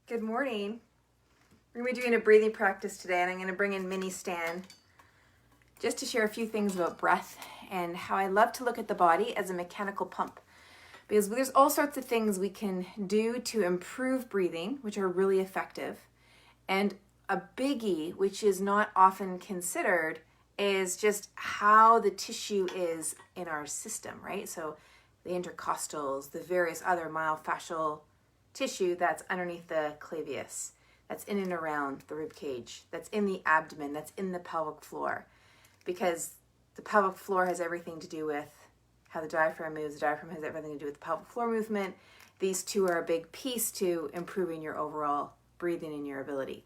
Good morning. We're going to be doing a breathing practice today, and I'm going to bring in Mini Stan just to share a few things about breath and how I love to look at the body as a mechanical pump. Because there's all sorts of things we can do to improve breathing, which are really effective. And a biggie, which is not often considered, is just how the tissue is in our system, right? So the intercostals, the various other myofascial tissue that's underneath the clavius, that's in and around the rib cage, that's in the abdomen, that's in the pelvic floor. Because the pelvic floor has everything to do with how the diaphragm moves. The diaphragm has everything to do with the pelvic floor movement. These two are a big piece to improving your overall breathing and your ability.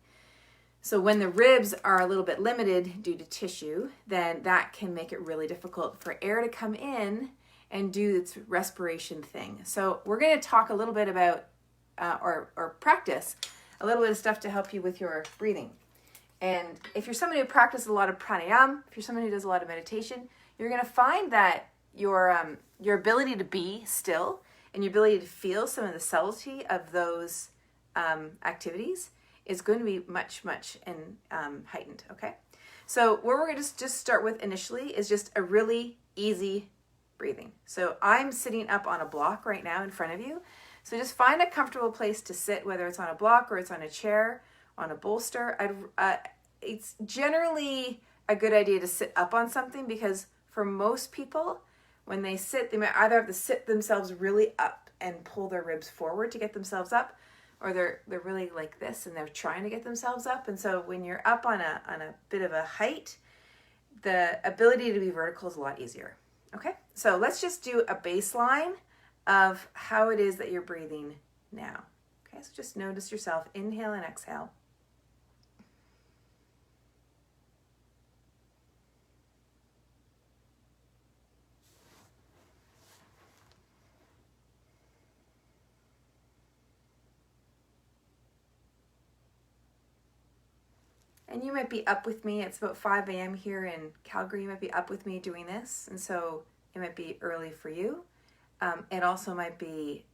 So when the ribs are a little bit limited due to tissue, then that can make it really difficult for air to come in and do its respiration thing. So we're going to talk a little bit about or practice a little bit of stuff to help you with your breathing. And if you're somebody who practices a lot of pranayama, if you're somebody who does a lot of meditation, you're going to find that your ability to be still and your ability to feel some of the subtlety of those activities is going to be much heightened. Okay, so what we're going to just start with initially is just a really easy breathing. So I'm sitting up on a block right now in front of you. So just find a comfortable place to sit, whether it's on a block or it's on a chair, on a bolster. It's generally a good idea to sit up on something because for most people, when they sit, they might either have to sit themselves really up and pull their ribs forward to get themselves up, or they're really like this and they're trying to get themselves up. And so when you're up on a bit of a height, the ability to be vertical is a lot easier. Okay, so let's just do a baseline of how it is that you're breathing now. Okay, so just notice yourself, inhale and exhale. And you might be up with me. It's about 5 a.m. here in Calgary. You might be up with me doing this. And so it might be early for you. It also might be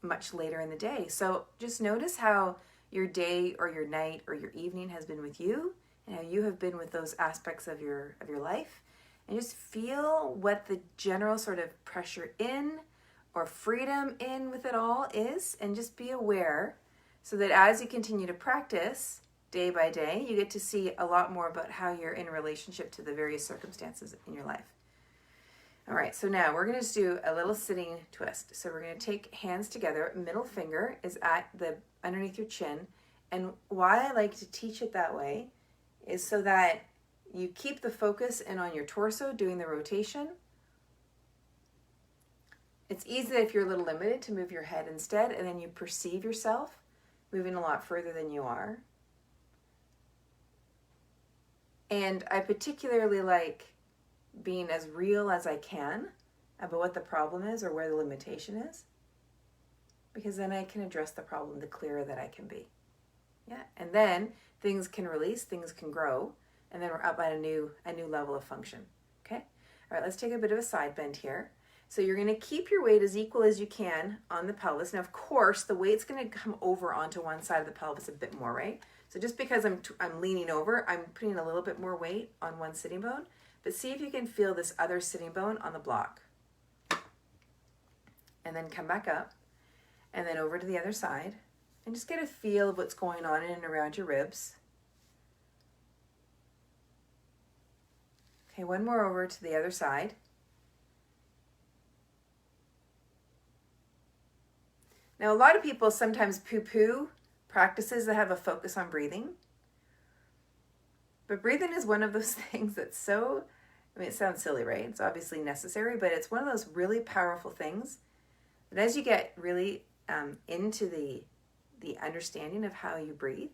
much later in the day. So just notice how your day or your night or your evening has been with you and how you have been with those aspects of your life. And just feel what the general sort of pressure in or freedom in with it all is. And just be aware so that as you continue to practice day by day, you get to see a lot more about how you're in relationship to the various circumstances in your life. All right, so now we're going to just do a little sitting twist. So we're going to take hands together. Middle finger is at the underneath your chin. And why I like to teach it that way is so that you keep the focus in on your torso doing the rotation. It's easy if you're a little limited to move your head instead, and then you perceive yourself moving a lot further than you are. And I particularly like being as real as I can about what the problem is or where the limitation is, because then I can address the problem the clearer that I can be. Yeah, and then things can release, things can grow, and then we're up at a new level of function. Okay, all right, let's take a bit of a side bend here. So you're going to keep your weight as equal as you can on the pelvis. Now, of course, the weight's going to come over onto one side of the pelvis a bit more, right? So just because I'm leaning over, I'm putting a little bit more weight on one sitting bone. But see if you can feel this other sitting bone on the block. And then come back up. And then over to the other side. And just get a feel of what's going on in and around your ribs. Okay, one more over to the other side. Now, a lot of people sometimes poo-poo practices that have a focus on breathing. But breathing is one of those things that's so, it sounds silly, right? It's obviously necessary, but it's one of those really powerful things that as you get really into the understanding of how you breathe,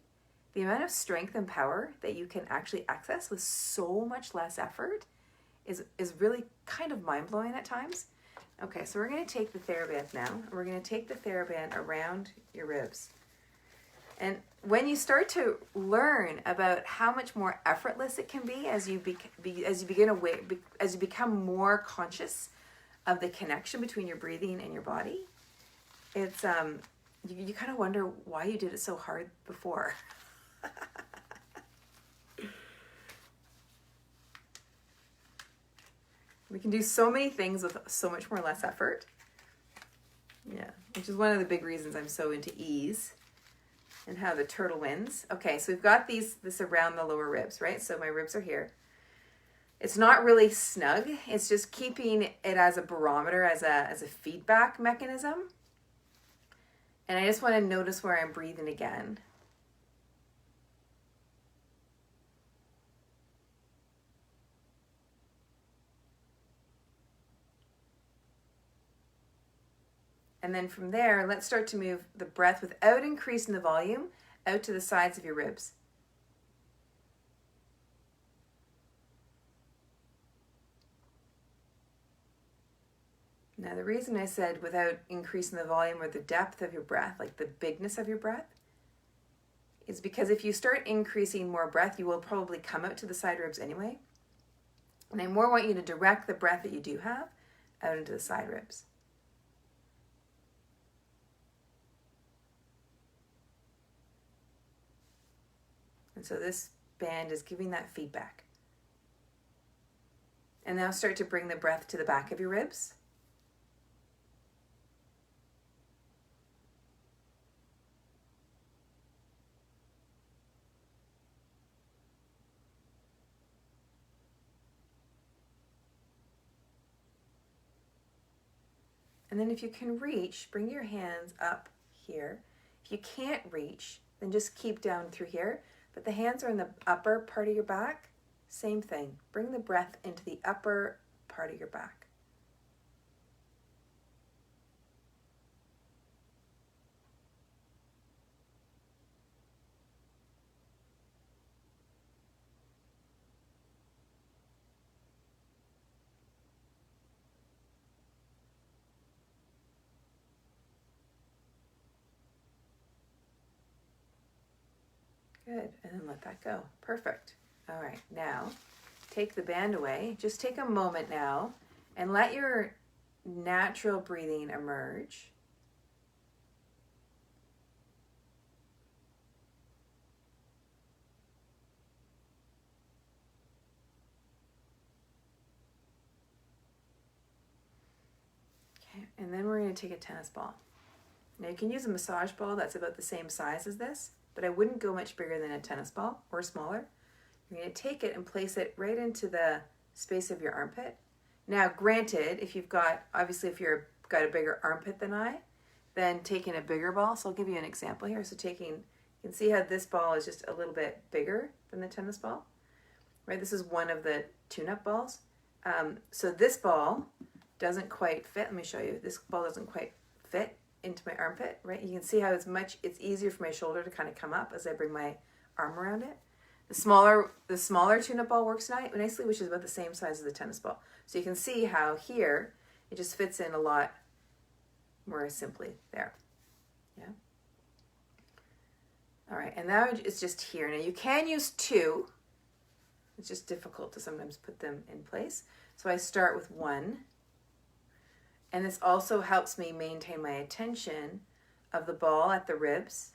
the amount of strength and power that you can actually access with so much less effort is really kind of mind-blowing at times. Okay, so we're going to take the Theraband now, and we're going to take the Theraband around your ribs. And when you start to learn about how much more effortless it can be as you become more conscious of the connection between your breathing and your body, it's you kind of wonder why you did it so hard before. We can do so many things with so much more less effort. Yeah, which is one of the big reasons I'm so into ease and how the turtle wins. Okay, so we've got this around the lower ribs, right? So my ribs are here. It's not really snug. It's just keeping it as a barometer, as a feedback mechanism. And I just want to notice where I'm breathing again. And then from there, let's start to move the breath without increasing the volume out to the sides of your ribs. Now, the reason I said without increasing the volume or the depth of your breath, like the bigness of your breath, is because if you start increasing more breath, you will probably come out to the side ribs anyway. And I more want you to direct the breath that you do have out into the side ribs. And so this band is giving that feedback. And now start to bring the breath to the back of your ribs. And then if you can reach, bring your hands up here. If you can't reach, then just keep down through here. But the hands are in the upper part of your back. Same thing. Bring the breath into the upper part of your back. Good, and then let that go. Perfect. All right, now take the band away. Just take a moment now and let your natural breathing emerge. Okay, and then we're going to take a tennis ball. Now you can use a massage ball that's about the same size as this, but I wouldn't go much bigger than a tennis ball or smaller. You're going to take it and place it right into the space of your armpit. Now, granted, if you've got a bigger armpit than I, then taking a bigger ball. So I'll give you an example here. So you can see how this ball is just a little bit bigger than the tennis ball, right? This is one of the tune-up balls. So this ball doesn't quite fit. Let me show you. This ball doesn't quite fit into my armpit, right? You can see how it's easier for my shoulder to kind of come up as I bring my arm around it. The smaller tune-up ball works nicely, which is about the same size as the tennis ball. So you can see how here it just fits in a lot more simply there. Yeah. All right, and now it's just here. Now you can use two. It's just difficult to sometimes put them in place. So I start with one. And this also helps me maintain my attention of the ball at the ribs.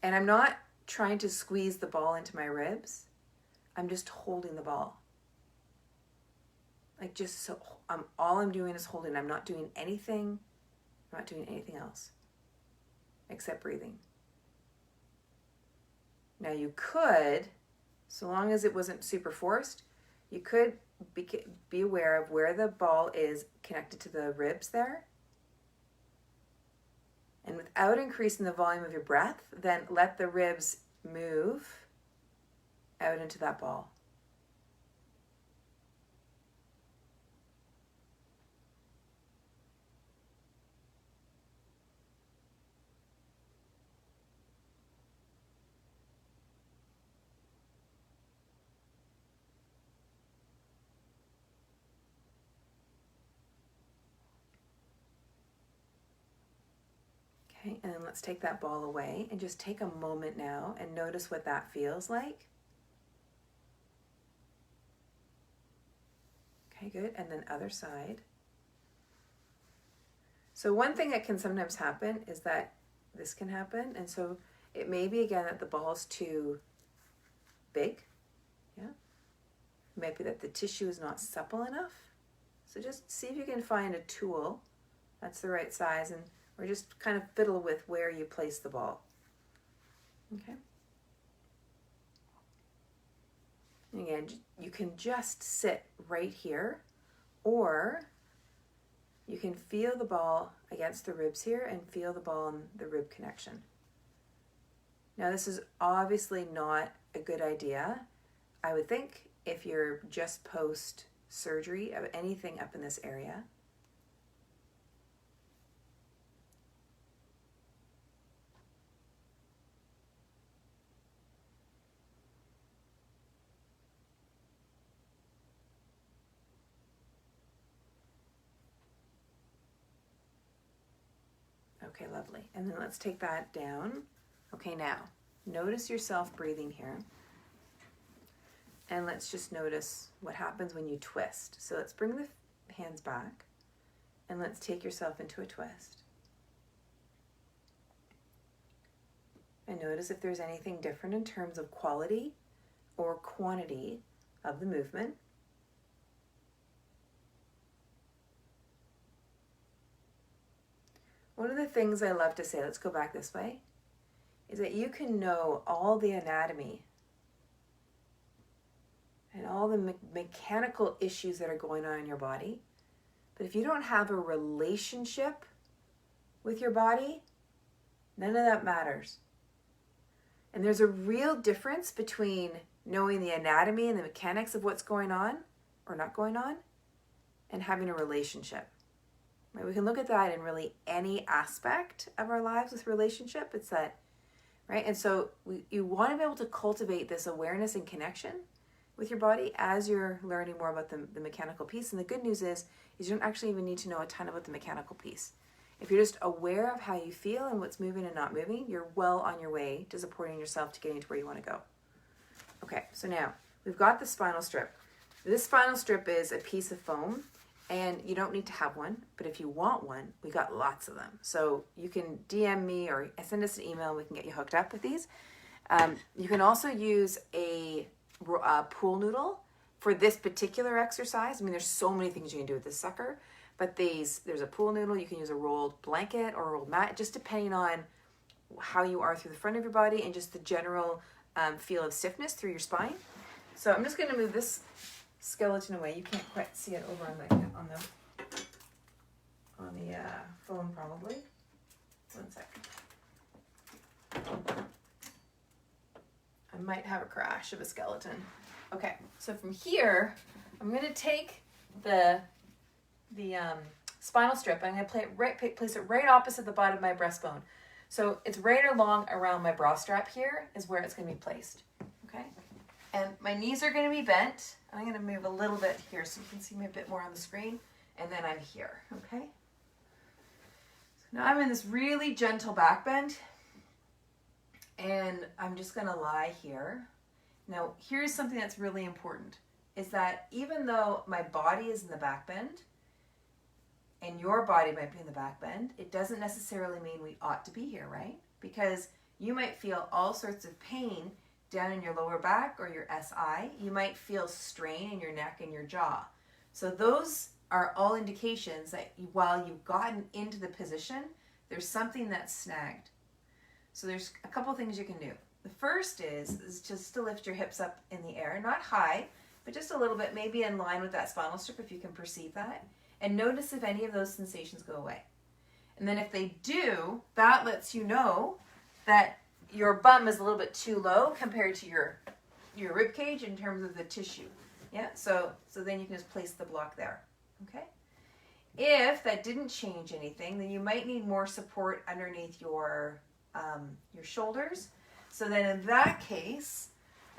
And I'm not trying to squeeze the ball into my ribs. I'm just holding the ball. Like all I'm doing is holding. I'm not doing anything. I'm not doing anything else except breathing. Now you could, so long as it wasn't super forced, you could be aware of where the ball is connected to the ribs there. And without increasing the volume of your breath, then let the ribs move out into that ball. Okay, and then let's take that ball away and just take a moment now and notice what that feels like. Okay, good. And then other side. So one thing that can sometimes happen is that this can happen. And so it may be, again, that the ball's too big. Yeah. It might be that the tissue is not supple enough. So just see if you can find a tool that's the right size, and or just kind of fiddle with where you place the ball. Okay. And again, you can just sit right here, or you can feel the ball against the ribs here and feel the ball in the rib connection. Now, this is obviously not a good idea. I would think if you're just post-surgery of anything up in this area. Okay, lovely. And then let's take that down. Okay, now notice yourself breathing here. And let's just notice what happens when you twist. So let's bring the hands back and let's take yourself into a twist. And notice if there's anything different in terms of quality or quantity of the movement. One of the things I love to say, let's go back this way, is that you can know all the anatomy and all the mechanical issues that are going on in your body. But if you don't have a relationship with your body, none of that matters. And there's a real difference between knowing the anatomy and the mechanics of what's going on or not going on and having a relationship. Right? We can look at that in really any aspect of our lives with relationship. It's that, right? And so you want to be able to cultivate this awareness and connection with your body as you're learning more about the mechanical piece. And the good news is you don't actually even need to know a ton about the mechanical piece. If you're just aware of how you feel and what's moving and not moving, you're well on your way to supporting yourself to getting to where you want to go. Okay, so now we've got the spinal strip. This spinal strip is a piece of foam, and you don't need to have one, but if you want one, we got lots of them. So you can DM me or send us an email and we can get you hooked up with these. You can also use a pool noodle for this particular exercise. I mean, there's so many things you can do with this sucker, but there's a pool noodle. You can use a rolled blanket or a rolled mat, just depending on how you are through the front of your body and just the general feel of stiffness through your spine. So I'm just going to move this skeleton away. You can't quite see it over on the phone probably. One second. I might have a crash of a skeleton. Okay, so from here, I'm going to take the spinal strip and I'm going to place it right opposite the bottom of my breastbone. So it's right along around my bra strap here is where it's going to be placed. Okay, and my knees are going to be bent. I'm going to move a little bit here so you can see me a bit more on the screen, and then I'm here. Okay, so now I'm in this really gentle back bend, and I'm just going to lie here. Now, here's something that's really important, is that even though my body is in the back bend, and your body might be in the back bend, it doesn't necessarily mean we ought to be here, right? Because you might feel all sorts of pain down in your lower back or your SI. You might feel strain in your neck and your jaw. So those are all indications that while you've gotten into the position, there's something that's snagged. So there's a couple things you can do. The first is just to lift your hips up in the air, not high, but just a little bit, maybe in line with that spinal strip if you can perceive that. And notice if any of those sensations go away. And then if they do, that lets you know that your bum is a little bit too low compared to your rib cage in terms of the tissue. Yeah, so then you can just place the block there. Okay? If that didn't change anything, then you might need more support underneath your shoulders. So then in that case,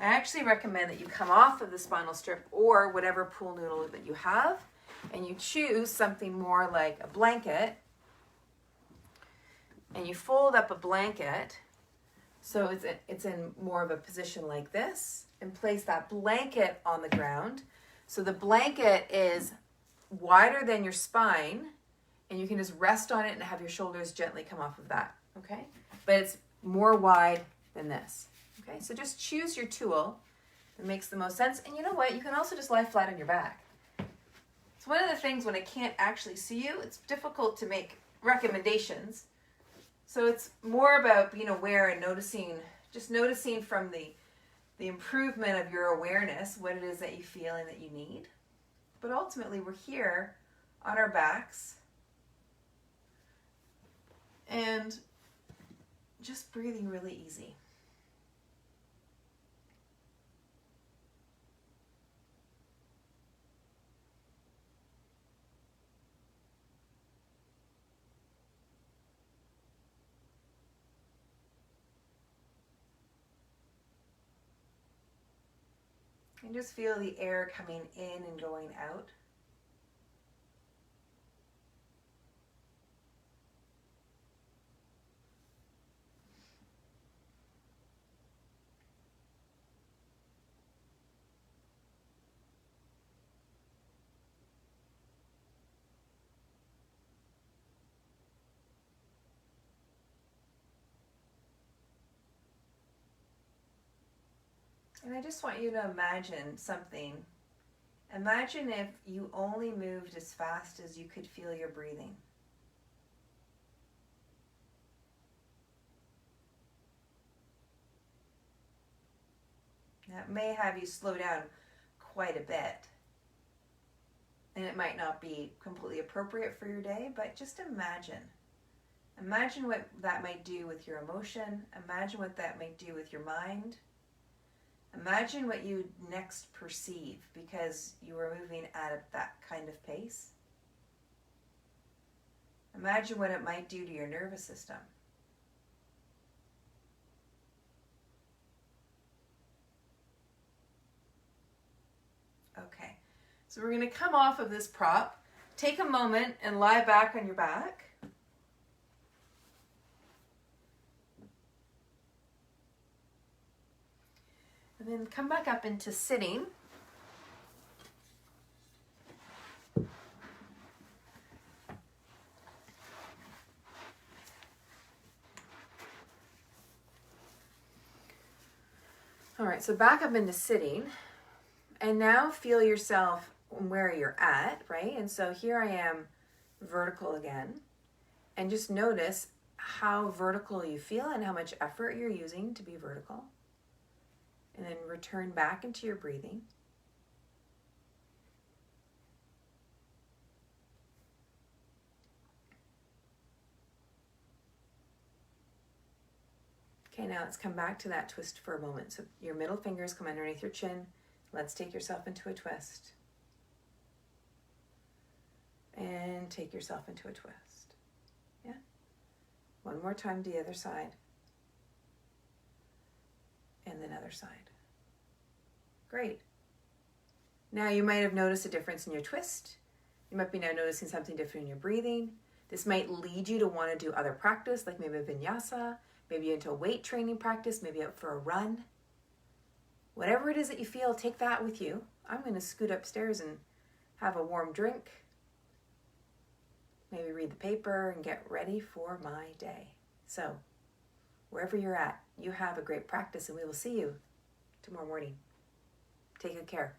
I actually recommend that you come off of the spinal strip or whatever pool noodle that you have, and you choose something more like a blanket, and you fold up a blanket so it's in more of a position like this, and place that blanket on the ground. So the blanket is wider than your spine, And you can just rest on it and have your shoulders gently come off of that, okay? But it's more wide than this, okay? So just choose your tool that makes the most sense. And you know what? You can also just lie flat on your back. It's one of the things when I can't actually see you, it's difficult to make recommendations. So it's more about being aware and noticing, just noticing from the improvement of your awareness, what it is that you feel and that you need. But ultimately, we're here on our backs and just breathing really easy. And just feel the air coming in and going out. And I just want you to imagine something. Imagine if you only moved as fast as you could feel your breathing. That may have you slow down quite a bit. And it might not be completely appropriate for your day, but just imagine. Imagine what that might do with your emotion. Imagine what that might do with your mind. Imagine what you next perceive because you were moving at that kind of pace. Imagine what it might do to your nervous system. Okay, so we're going to come off of this prop. Take a moment and lie back on your back. And then come back up into sitting. All right, so back up into sitting. And now feel yourself where you're at, right? And so here I am vertical again. And just notice how vertical you feel and how much effort you're using to be vertical. And then return back into your breathing. Okay, now let's come back to that twist for a moment. So your middle fingers come underneath your chin. Let's take yourself into a twist. And take yourself into a twist. Yeah? One more time to the other side. And then other side. Great. Now you might have noticed a difference in your twist. You might be now noticing something different in your breathing. This might lead you to want to do other practice, like maybe a vinyasa, maybe into a weight training practice, maybe out for a run. Whatever it is that you feel, take that with you. I'm going to scoot upstairs and have a warm drink. Maybe read the paper and get ready for my day. So, wherever you're at, you have a great practice and we will see you tomorrow morning. Take good care.